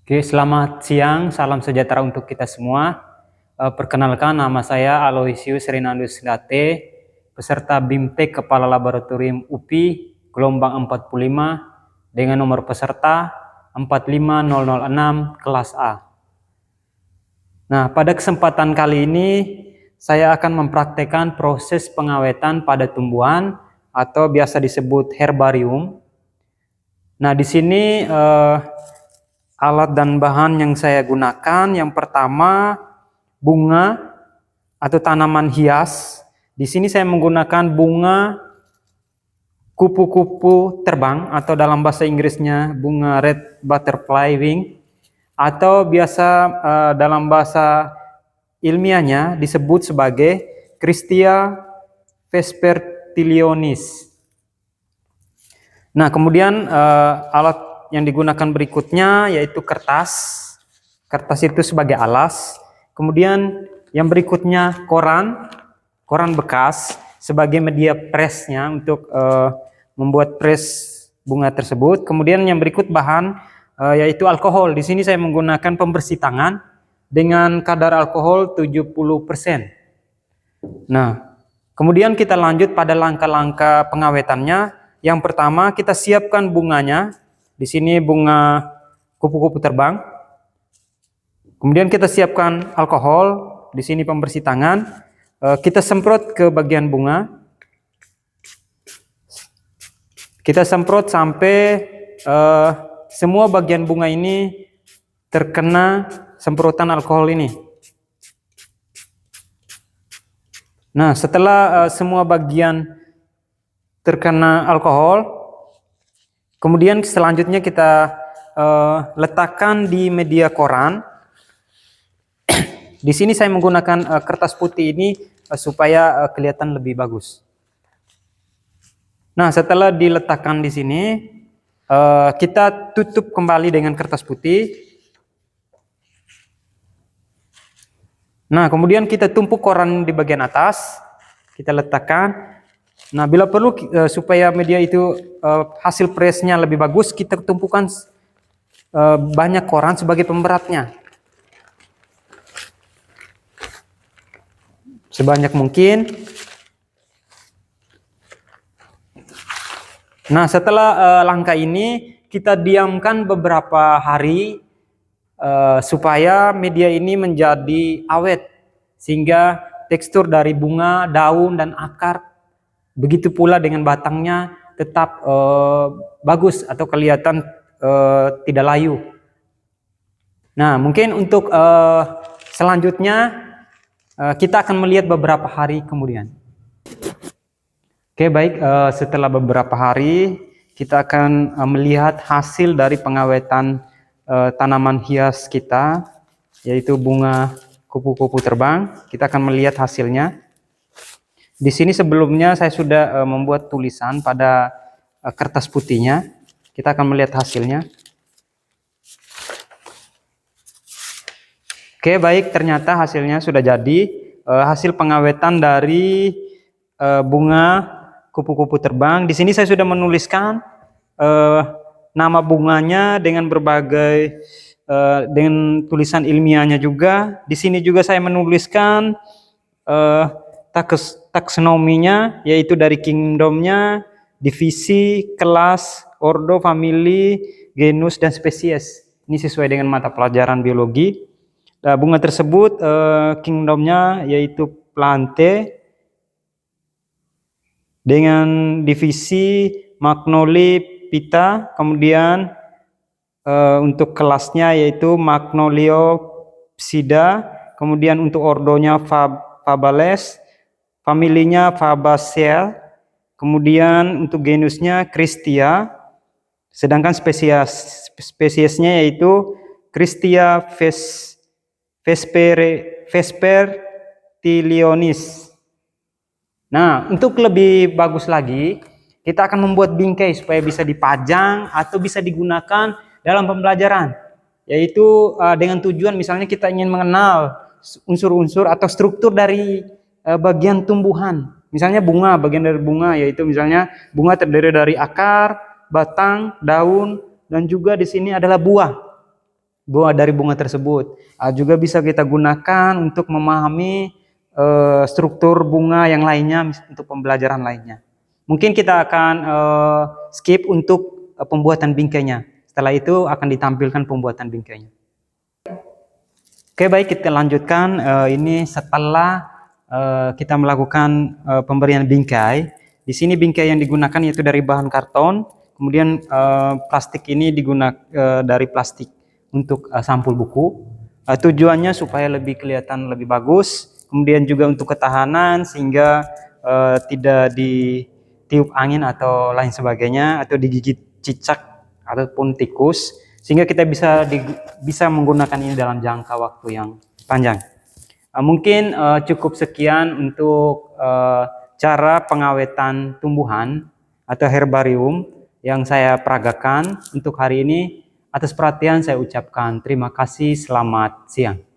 Oke, selamat siang, salam sejahtera untuk kita semua. Perkenalkan, nama saya Aloysius Rinaldus Gate, peserta BIMTEK Kepala Laboratorium UPI, gelombang 45, dengan nomor peserta 45006, kelas A. Nah, pada kesempatan kali ini, saya akan mempraktekkan proses pengawetan pada tumbuhan, atau biasa disebut herbarium. Nah, di sini alat dan bahan yang saya gunakan, yang pertama bunga atau tanaman hias. Di sini saya menggunakan bunga kupu-kupu terbang, atau dalam bahasa Inggrisnya bunga red butterfly wing, atau biasa dalam bahasa ilmiahnya disebut sebagai Christia vespertilionis. Nah, kemudian alat yang digunakan berikutnya yaitu kertas. Kertas itu sebagai alas. Kemudian yang berikutnya koran bekas sebagai media presnya untuk membuat pres bunga tersebut. Kemudian yang berikut bahan yaitu alkohol. Di sini saya menggunakan pembersih tangan dengan kadar alkohol 70%. Nah, kemudian kita lanjut pada langkah-langkah pengawetannya. Yang pertama, kita siapkan bunganya. Di sini bunga kupu-kupu terbang. Kemudian kita siapkan alkohol. Di sini pembersih tangan. Kita semprot ke bagian bunga. Kita semprot sampai semua bagian bunga ini terkena semprotan alkohol ini. Nah, setelah semua bagian terkena alkohol, kemudian selanjutnya kita letakkan di media koran. Di sini saya menggunakan kertas putih ini supaya kelihatan lebih bagus. Nah, setelah diletakkan di sini, kita tutup kembali dengan kertas putih. Nah, kemudian kita tumpuk koran di bagian atas, kita letakkan. Nah, bila perlu supaya media itu hasil presnya lebih bagus, kita tumpukan banyak koran sebagai pemberatnya. Sebanyak mungkin. Nah, setelah langkah ini, kita diamkan beberapa hari supaya media ini menjadi awet, sehingga tekstur dari bunga, daun, dan akar, begitu pula dengan batangnya tetap bagus atau kelihatan tidak layu. Nah, mungkin untuk selanjutnya kita akan melihat beberapa hari kemudian. Oke, baik, setelah beberapa hari kita akan melihat hasil dari pengawetan tanaman hias kita, yaitu bunga kupu-kupu terbang. Kita akan melihat hasilnya. Di sini sebelumnya saya sudah membuat tulisan pada kertas putihnya. Kita akan melihat hasilnya. Oke, baik, ternyata hasilnya sudah jadi. Hasil pengawetan dari bunga kupu-kupu terbang. Di sini saya sudah menuliskan nama bunganya dengan berbagai dengan tulisan ilmiahnya juga. Di sini juga saya menuliskan taksonominya, yaitu dari kingdomnya, divisi, kelas, ordo, famili, genus, dan spesies. Ini sesuai dengan mata pelajaran biologi. Bunga tersebut kingdomnya yaitu Plantae, dengan divisi Magnoliphyta. Kemudian untuk kelasnya yaitu Magnoliopsida. Kemudian untuk ordonya Fabales, familinya Fabaceae. Kemudian untuk genusnya Christia. Sedangkan spesiesnya yaitu Christia vespertilionis. Nah, untuk lebih bagus lagi, kita akan membuat bingkai supaya bisa dipajang atau bisa digunakan dalam pembelajaran. Yaitu dengan tujuan misalnya kita ingin mengenal unsur-unsur atau struktur dari bagian tumbuhan. Misalnya bunga, bagian dari bunga, yaitu misalnya bunga terdiri dari akar, batang, daun, dan juga di sini adalah buah. dari bunga tersebut. Juga bisa kita gunakan untuk memahami struktur bunga yang lainnya untuk pembelajaran lainnya. Mungkin kita akan skip untuk pembuatan bingkainya. Setelah itu akan ditampilkan pembuatan bingkainya. Oke, baik, kita lanjutkan. Ini setelah kita melakukan pemberian bingkai. Di sini bingkai yang digunakan yaitu dari bahan karton. Kemudian plastik ini digunakan dari plastik untuk sampul buku. Tujuannya supaya lebih kelihatan lebih bagus. Kemudian juga untuk ketahanan sehingga tidak ditiup angin atau lain sebagainya, atau digigit cicak ataupun tikus, sehingga kita bisa menggunakan ini dalam jangka waktu yang panjang. Mungkin cukup sekian untuk cara pengawetan tumbuhan atau herbarium yang saya peragakan untuk hari ini. Atas perhatian saya ucapkan terima kasih, selamat siang.